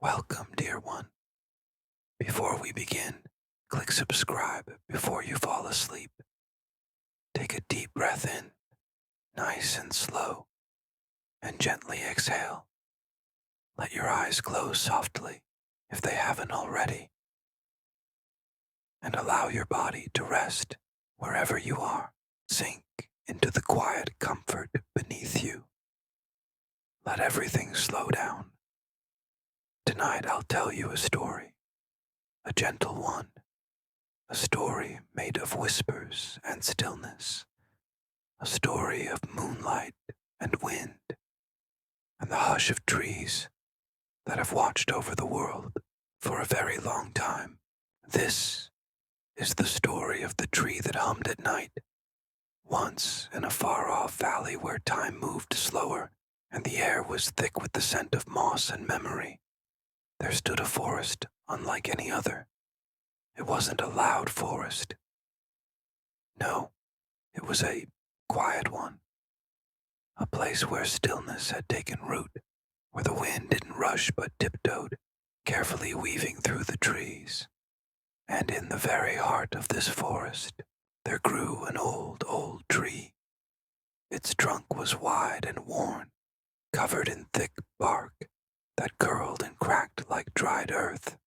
Welcome, dear one. Before we begin, click subscribe before you fall asleep. Take a deep breath in, nice and slow, and gently exhale. Let your eyes close softly if they haven't already, and allow your body to rest wherever you are. Sink into the quiet comfort beneath you. Let everything slow down. Tonight I'll tell you a story, a gentle one, a story made of whispers and stillness, a story of moonlight and wind, and the hush of trees that have watched over the world for a very long time. This is the story of the tree that hummed at night. Once, in a far-off valley where time moved slower and the air was thick with the scent of moss and memory, there stood a forest unlike any other. It wasn't a loud forest. No, it was a quiet one. A place where stillness had taken root, where the wind didn't rush but tiptoed, carefully weaving through the trees. And in the very heart of this forest, there grew an old tree. Its trunk was wide and worn, covered in thick bark that curled and cracked like dried earth.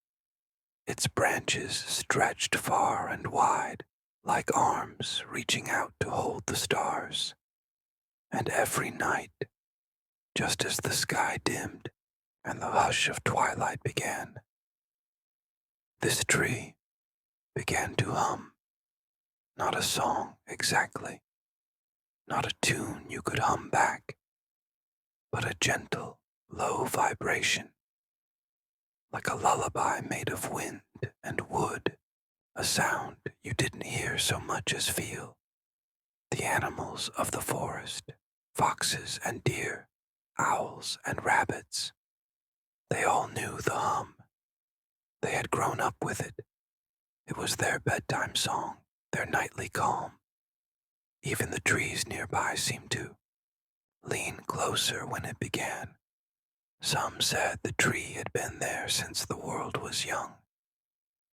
Its branches stretched far and wide, like arms reaching out to hold the stars. And every night, just as the sky dimmed and the hush of twilight began, this tree began to hum. Not a song exactly, not a tune you could hum back, but a gentle, low vibration, like a lullaby made of wind and wood, a sound you didn't hear so much as feel. The animals of the forest, foxes and deer, owls and rabbits, they all knew the hum. They had grown up with it. It was their bedtime song, their nightly calm. Even the trees nearby seemed to lean closer when it began. Some said the tree had been there since the world was young,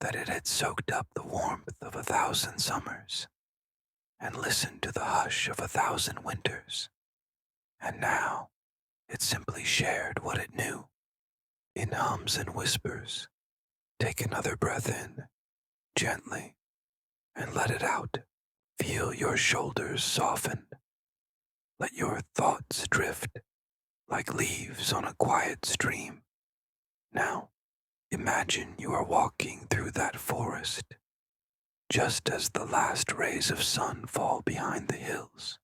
that it had soaked up the warmth of 1,000 summers and listened to the hush of 1,000 winters. And now it simply shared what it knew. In hums and whispers, take another breath in, gently, and let it out. Feel your shoulders soften. Let your thoughts drift like leaves on a quiet stream. Now, imagine you are walking through that forest, just as the last rays of sun fall behind the hills.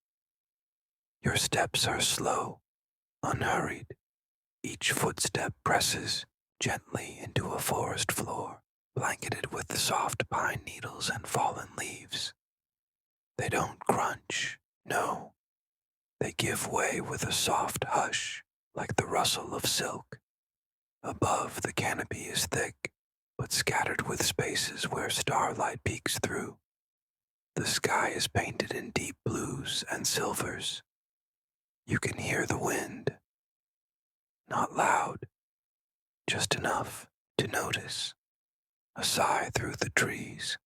Your steps are slow, unhurried. Each footstep presses gently into a forest floor, blanketed with the soft pine needles and fallen leaves. They don't crunch, no. They give way with a soft hush, like the rustle of silk. Above, the canopy is thick, but scattered with spaces where starlight peeks through. The sky is painted in deep blues and silvers. You can hear the wind. Not loud, just enough to notice. A sigh through the trees,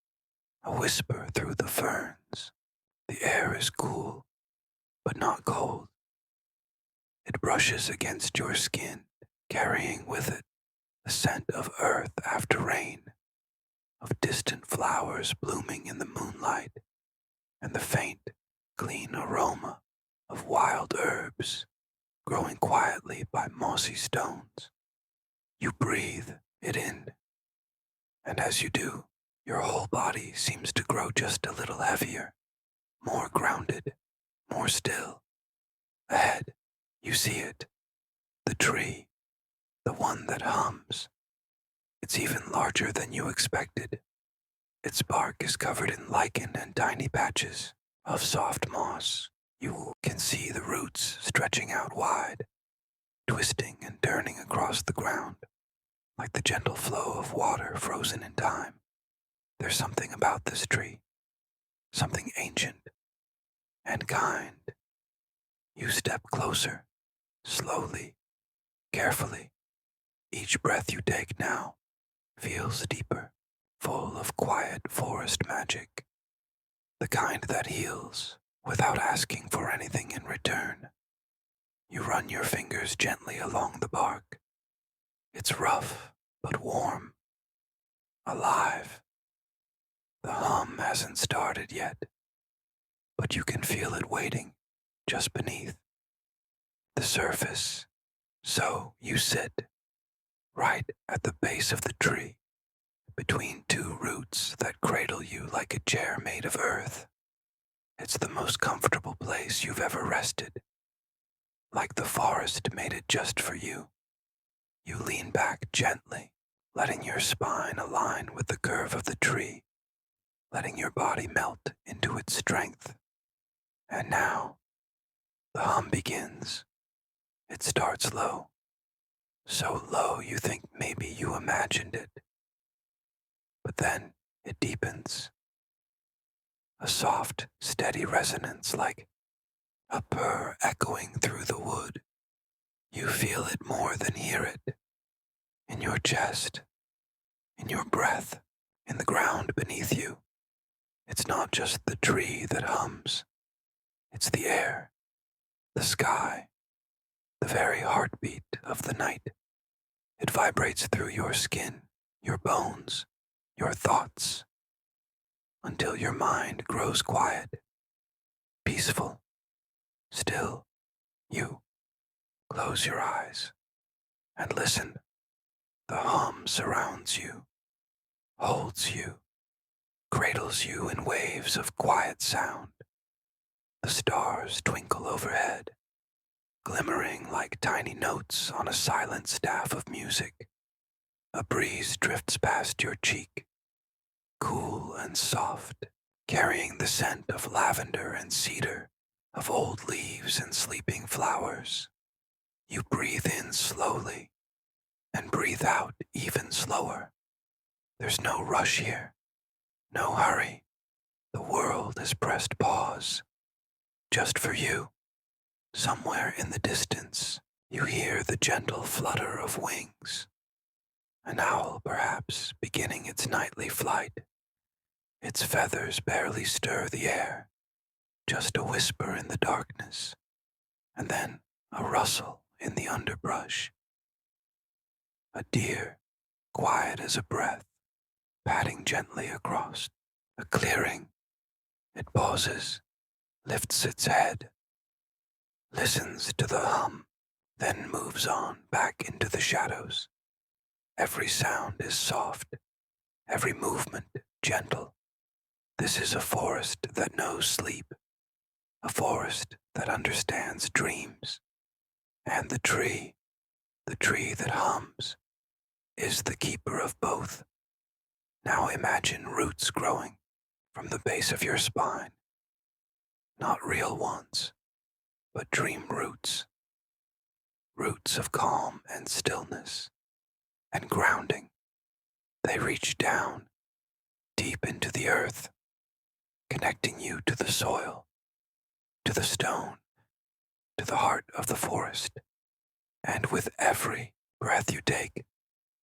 a whisper through the ferns. The air is cool, but not cold. It brushes against your skin, carrying with it the scent of earth after rain, of distant flowers blooming in the moonlight, and the faint, clean aroma of wild herbs growing quietly by mossy stones. You breathe it in, and as you do, your whole body seems to grow just a little heavier, more grounded, more still. Ahead, you see it, the tree, the one that hums. It's even larger than you expected. Its bark is covered in lichen and tiny patches of soft moss. You can see the roots stretching out wide, twisting and turning across the ground, like the gentle flow of water frozen in time. There's something about this tree, something ancient and kind. You step closer, slowly, carefully. Each breath you take now feels deeper, full of quiet forest magic, the kind that heals without asking for anything in return. You run your fingers gently along the bark. It's rough, but warm, alive. The hum hasn't started yet, but you can feel it waiting just beneath the surface. So you sit right at the base of the tree, between two roots that cradle you like a chair made of earth. It's the most comfortable place you've ever rested, like the forest made it just for you. You lean back gently, letting your spine align with the curve of the tree, letting your body melt into its strength. And now, the hum begins. It starts low, so low you think maybe you imagined it. But then it deepens, a soft, steady resonance like a purr echoing through the wood. You feel it more than hear it, in your chest, in your breath, in the ground beneath you. It's not just the tree that hums, it's the air, the sky, the very heartbeat of the night. It vibrates through your skin, your bones, your thoughts, until your mind grows quiet, peaceful, still. You close your eyes and listen. The hum surrounds you, holds you, cradles you in waves of quiet sound. The stars twinkle overhead, glimmering like tiny notes on a silent staff of music. A breeze drifts past your cheek, cool and soft, carrying the scent of lavender and cedar, of old leaves and sleeping flowers. You breathe in slowly and breathe out even slower. There's no rush here, no hurry. The world has pressed pause, just for you. Somewhere in the distance, you hear the gentle flutter of wings. An owl, perhaps, beginning its nightly flight. Its feathers barely stir the air, just a whisper in the darkness, and then a rustle in the underbrush. A deer, quiet as a breath, padding gently across a clearing. It pauses, lifts its head, listens to the hum, then moves on back into the shadows. Every sound is soft, every movement gentle. This is a forest that knows sleep, a forest that understands dreams. And the tree that hums, is the keeper of both. Now imagine roots growing from the base of your spine. Not real ones, but dream roots. Roots of calm and stillness and grounding. They reach down, deep into the earth, connecting you to the soil, to the stone, to the heart of the forest. And with every breath you take,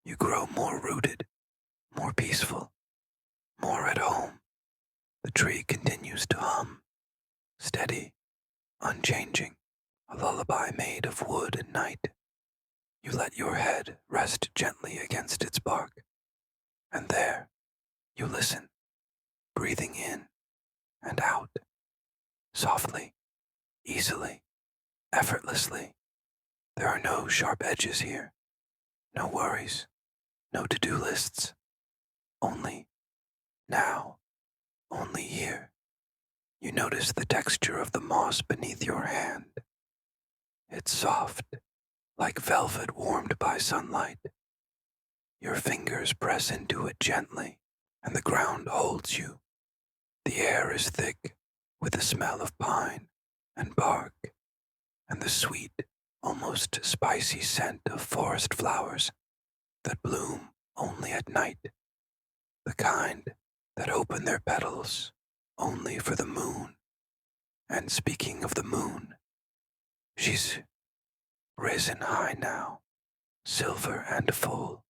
you grow more rooted, more peaceful, more at home. The tree continues to hum, steady, unchanging, a lullaby made of wood and night. You let your head rest gently against its bark, and there you listen, breathing in and out, softly, easily, effortlessly. There are no sharp edges here, no worries, no to-do lists. Only now, only here. You notice the texture of the moss beneath your hand. It's soft, like velvet warmed by sunlight. Your fingers press into it gently, and the ground holds you. The air is thick with the smell of pine and bark, and the sweet, almost spicy scent of forest flowers that bloom only at night, the kind that open their petals only for the moon. And speaking of the moon, she's risen high now, silver and full,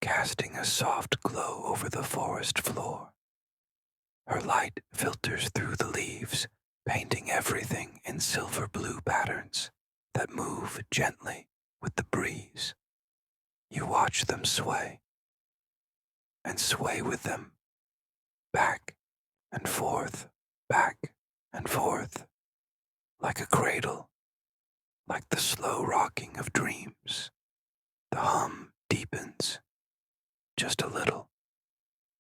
casting a soft glow over the forest floor. Her light filters through the leaves, painting everything in silver blue patterns that move gently with the breeze. You watch them sway, and sway with them, back and forth, back and forth, like a cradle, like the slow rocking of dreams. The hum deepens, just a little,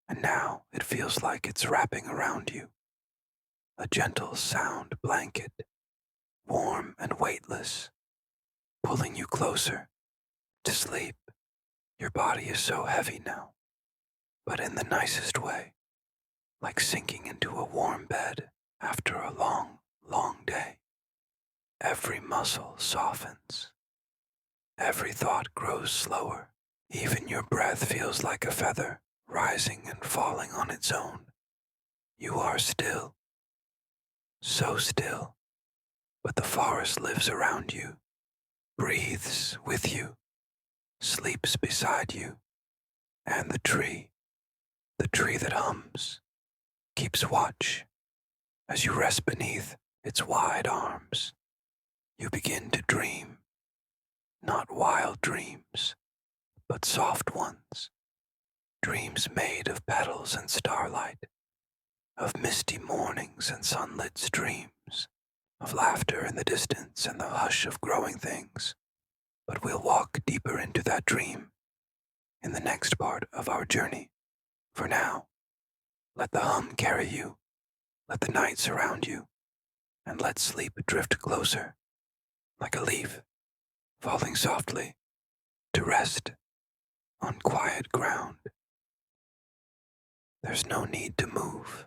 and now it feels like it's wrapping around you. A gentle sound blanket, warm and weightless, pulling you closer to sleep. Your body is so heavy now, but in the nicest way, like sinking into a warm bed after a long, long day. Every muscle softens. Every thought grows slower. Even your breath feels like a feather, rising and falling on its own. You are still, so still, but the forest lives around you, breathes with you, sleeps beside you, and the tree that hums, keeps watch as you rest beneath its wide arms. You begin to dream, not wild dreams, but soft ones, dreams made of petals and starlight, of misty mornings and sunlit streams, of laughter in the distance and the hush of growing things. But we'll walk deeper into that dream in the next part of our journey. For now, let the hum carry you, let the night surround you, and let sleep drift closer, like a leaf falling softly to rest on quiet ground. There's no need to move,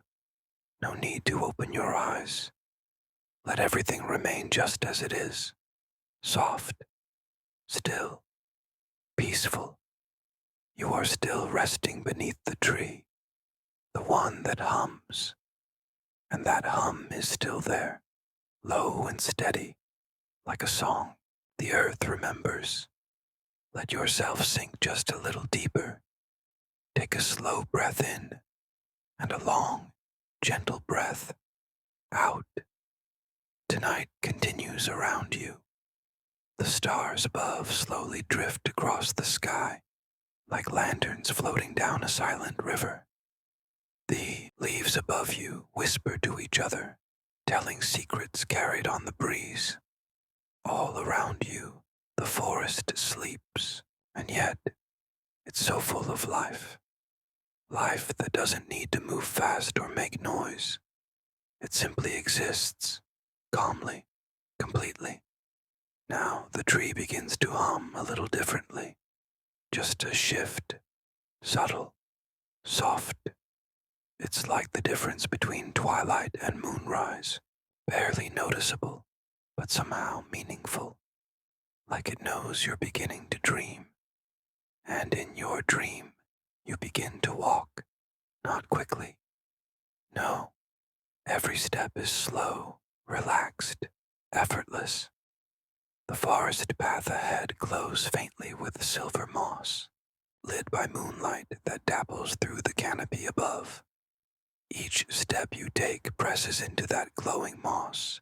no need to open your eyes. Let everything remain just as it is, soft, still, peaceful. You are still resting beneath the tree, the one that hums, and that hum is still there, low and steady, like a song the earth remembers. Let yourself sink just a little deeper. Take a slow breath in and a long, gentle breath out. Tonight continues around you. The stars above slowly drift across the sky, like lanterns floating down a silent river. The leaves above you whisper to each other, telling secrets carried on the breeze. All around you, the forest sleeps, and yet it's so full of life. Life that doesn't need to move fast or make noise. It simply exists, calmly, completely. Now the tree begins to hum a little differently. Just a shift, subtle, soft. It's like the difference between twilight and moonrise, barely noticeable, but somehow meaningful. Like it knows you're beginning to dream. And in your dream, you begin to walk, not quickly. No, every step is slow, relaxed, effortless. The forest path ahead glows faintly with silver moss, lit by moonlight that dapples through the canopy above. Each step you take presses into that glowing moss,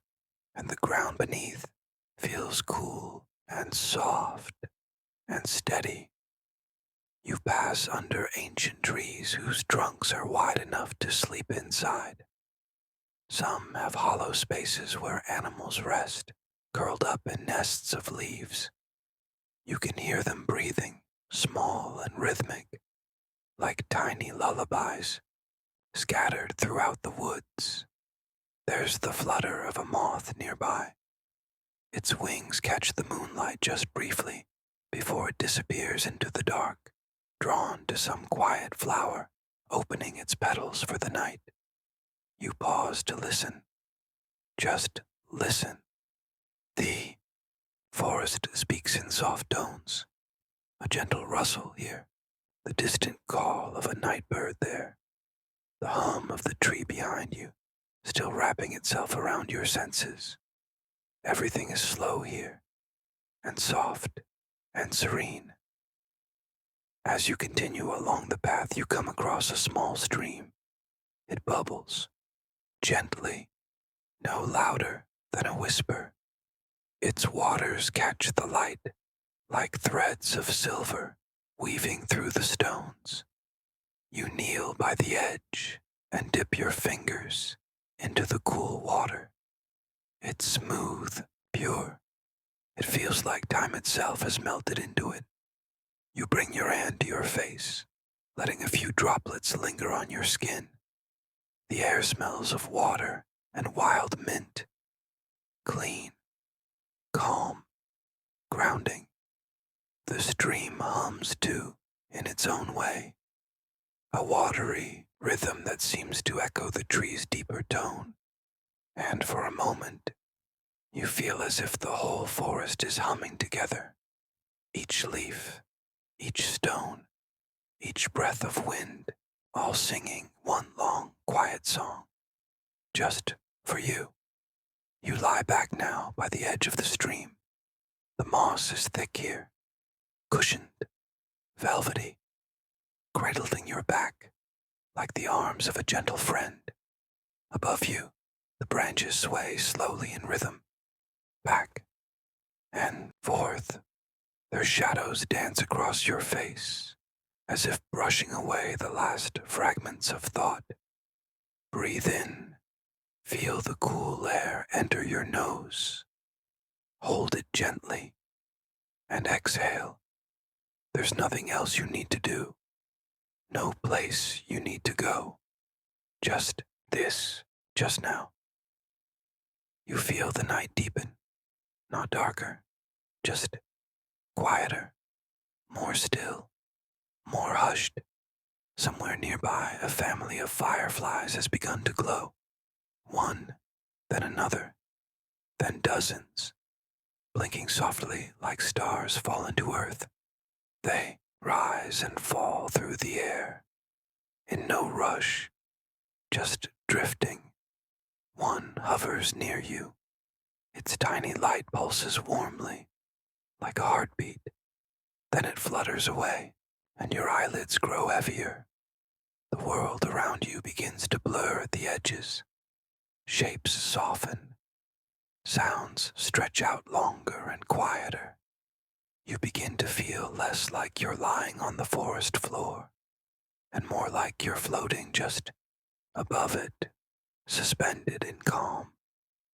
and the ground beneath feels cool and soft and steady. You pass under ancient trees whose trunks are wide enough to sleep inside. Some have hollow spaces where animals rest, curled up in nests of leaves. You can hear them breathing, small and rhythmic, like tiny lullabies, scattered throughout the woods. There's the flutter of a moth nearby. Its wings catch the moonlight just briefly before it disappears into the dark, drawn to some quiet flower, opening its petals for the night. You pause to listen. Just listen. The forest speaks in soft tones. A gentle rustle here, the distant call of a night bird there, the hum of the tree behind you, still wrapping itself around your senses. Everything is slow here, and soft, and serene. As you continue along the path, you come across a small stream. It bubbles, gently, no louder than a whisper. Its waters catch the light like threads of silver weaving through the stones. You kneel by the edge and dip your fingers into the cool water. It's smooth, pure. It feels like time itself has melted into it. You bring your hand to your face, letting a few droplets linger on your skin. The air smells of water and wild mint. Clean, calm, grounding. The stream hums too, in its own way. A watery rhythm that seems to echo the tree's deeper tone. And for a moment, you feel as if the whole forest is humming together. Each leaf, each stone, each breath of wind, all singing one long, quiet song. Just for you. You lie back now by the edge of the stream. The moss is thick here, cushioned, velvety, cradled in your back, like the arms of a gentle friend. Above you, the branches sway slowly in rhythm, back and forth. Their shadows dance across your face, as if brushing away the last fragments of thought. Breathe in, feel the cool air enter your nose. Hold it gently, and exhale. There's nothing else you need to do. No place you need to go. Just this, just now. You feel the night deepen, not darker, just quieter, more still, more hushed. Somewhere nearby, a family of fireflies has begun to glow. One, then another, then dozens, blinking softly like stars fallen to earth. They rise and fall through the air, in no rush, just drifting. One hovers near you. Its tiny light pulses warmly, like a heartbeat. Then it flutters away, and your eyelids grow heavier. The world around you begins to blur at the edges. Shapes soften. Sounds stretch out longer and quieter. You begin to feel less like you're lying on the forest floor, and more like you're floating just above it, suspended in calm,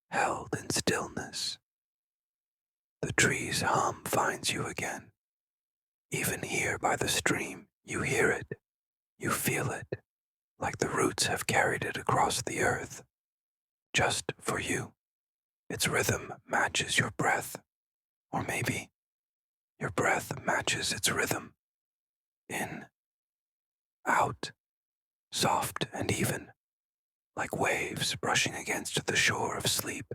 held in stillness. The tree's hum finds you again. Even here by the stream, you hear it, you feel it, like the roots have carried it across the earth. Just for you. Its rhythm matches your breath, or maybe your breath matches its rhythm. In, out, soft and even, like waves brushing against the shore of sleep.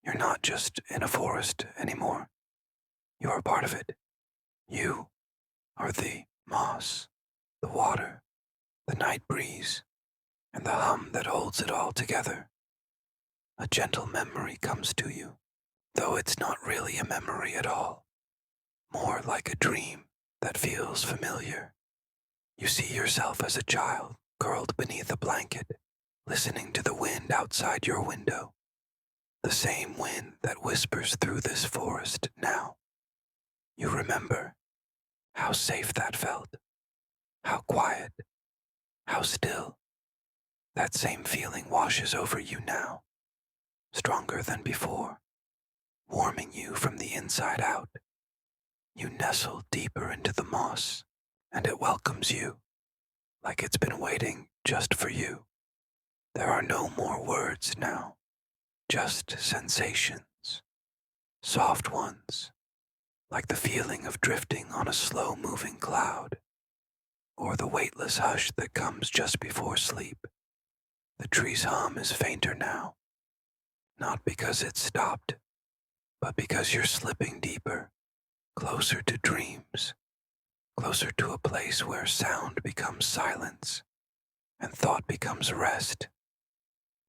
You're not just in a forest anymore. You're a part of it. You are the moss, the water, the night breeze, and the hum that holds it all together. A gentle memory comes to you, though it's not really a memory at all. More like a dream that feels familiar. You see yourself as a child, curled beneath a blanket, listening to the wind outside your window. The same wind that whispers through this forest now. You remember how safe that felt, how quiet, how still. That same feeling washes over you now, stronger than before, warming you from the inside out. You nestle deeper into the moss, and it welcomes you, like it's been waiting just for you. There are no more words now, just sensations, soft ones, like the feeling of drifting on a slow-moving cloud, or the weightless hush that comes just before sleep. The tree's hum is fainter now, not because it's stopped, but because you're slipping deeper, closer to dreams, closer to a place where sound becomes silence and thought becomes rest.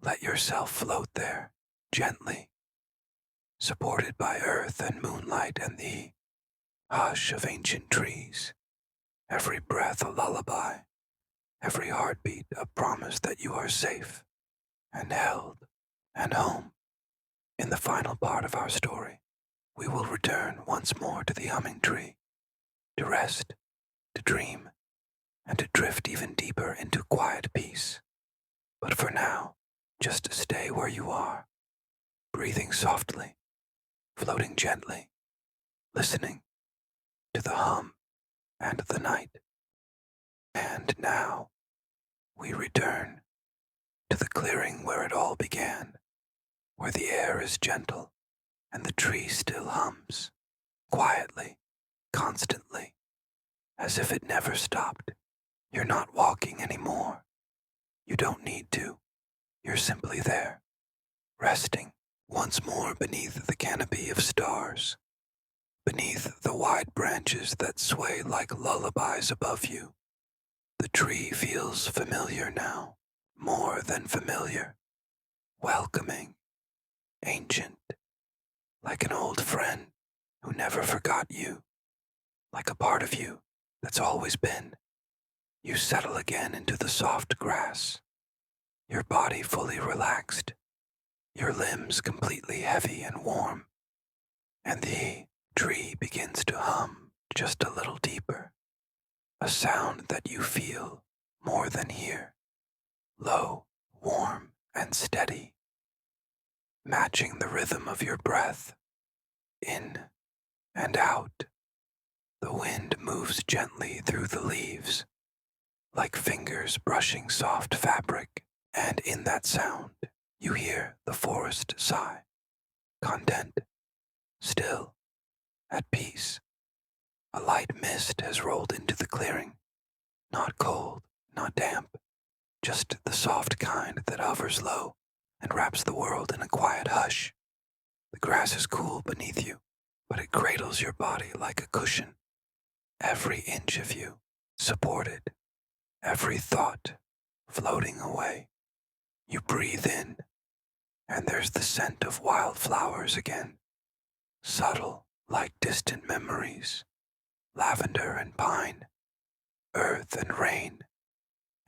Let yourself float there, gently, supported by earth and moonlight and the hush of ancient trees, every breath a lullaby, every heartbeat a promise that you are safe and held and home. In the final part of our story, we will return once more to the humming tree, to rest, to dream, and to drift even deeper into quiet peace. But for now, just stay where you are, breathing softly, floating gently, listening to the hum and the night. And now, we return to the clearing where it all began, where the air is gentle and the tree still hums, quietly, constantly, as if it never stopped. You're not walking anymore. You don't need to. You're simply there, resting once more beneath the canopy of stars, beneath the wide branches that sway like lullabies above you. The tree feels familiar now, more than familiar, welcoming, ancient, like an old friend who never forgot you, like a part of you that's always been. You settle again into the soft grass, your body fully relaxed, your limbs completely heavy and warm, and the tree begins to hum just a little deeper, a sound that you feel more than hear, low, warm, and steady, matching the rhythm of your breath, in and out. The wind moves gently through the leaves, like fingers brushing soft fabric, and in that sound you hear the forest sigh, content, still, at peace. A light mist has rolled into the clearing, not cold, not damp, just the soft kind that hovers low and wraps the world in a quiet hush. The grass is cool beneath you, but it cradles your body like a cushion, every inch of you supported, every thought floating away. You breathe in, and there's the scent of wildflowers again, subtle like distant memories, lavender and pine, earth and rain.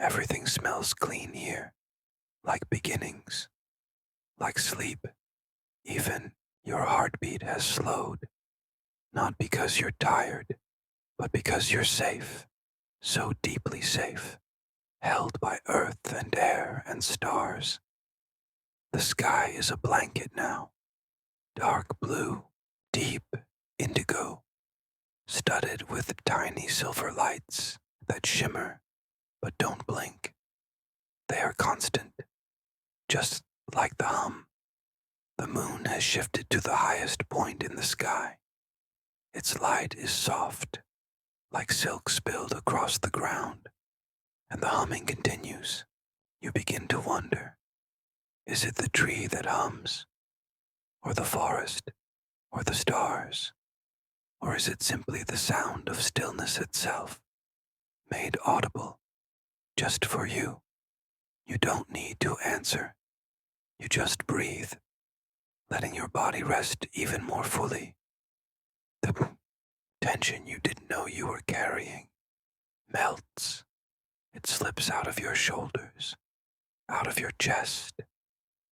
Everything smells clean here, like beginnings, like sleep. Even your heartbeat has slowed, not because you're tired, but because you're safe, so deeply safe, held by earth and air and stars. The sky is a blanket now, dark blue, deep indigo, studded with tiny silver lights that shimmer but don't blink. They are constant, just like the hum. The moon has shifted to the highest point in the sky. Its light is soft, like silk spilled across the ground, and the humming continues. You begin to wonder, is it the tree that hums, or the forest, or the stars, or is it simply the sound of stillness itself, made audible just for you? You don't need to answer. You just breathe, letting your body rest even more fully. The tension you didn't know you were carrying melts. It slips out of your shoulders, out of your chest,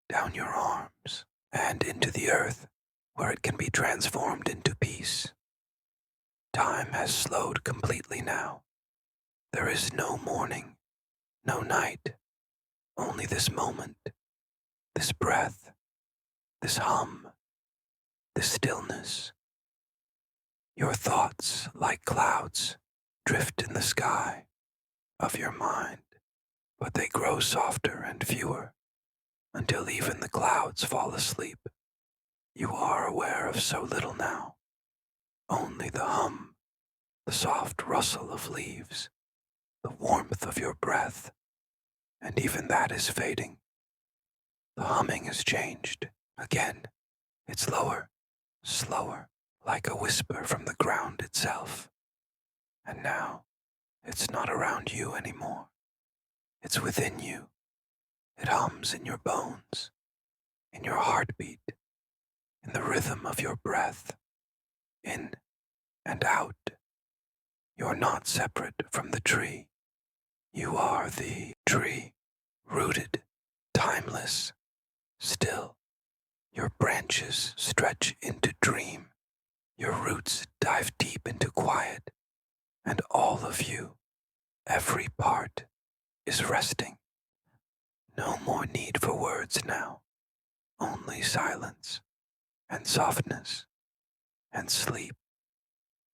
down your arms, and into the earth, where it can be transformed into peace. Time has slowed completely now. There is no morning, no night, only this moment, this breath, this hum, this stillness. Your thoughts, like clouds, drift in the sky of your mind, but they grow softer and fewer until even the clouds fall asleep. You are aware of so little now, only the hum, the soft rustle of leaves, the warmth of your breath, and even that is fading. The humming has changed. Again, it's lower, slower, like a whisper from the ground itself. And now, it's not around you anymore. It's within you. It hums in your bones, in your heartbeat, in the rhythm of your breath, in and out. You're not separate from the tree. You are the tree, rooted, timeless, still. Your branches stretch into dream. Your roots dive deep into quiet. And all of you, every part, is resting. No more need for words now. Only silence and softness and sleep.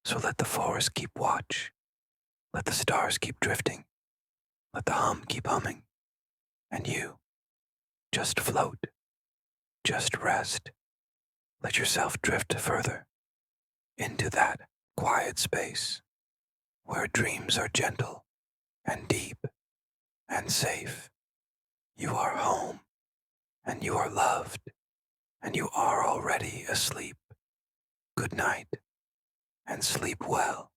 So let the forest keep watch. Let the stars keep drifting. Let the hum keep humming. And you, just float. Just rest. Let yourself drift further into that quiet space where dreams are gentle and deep and safe. You are home, and you are loved, and you are already asleep. Good night, and sleep well.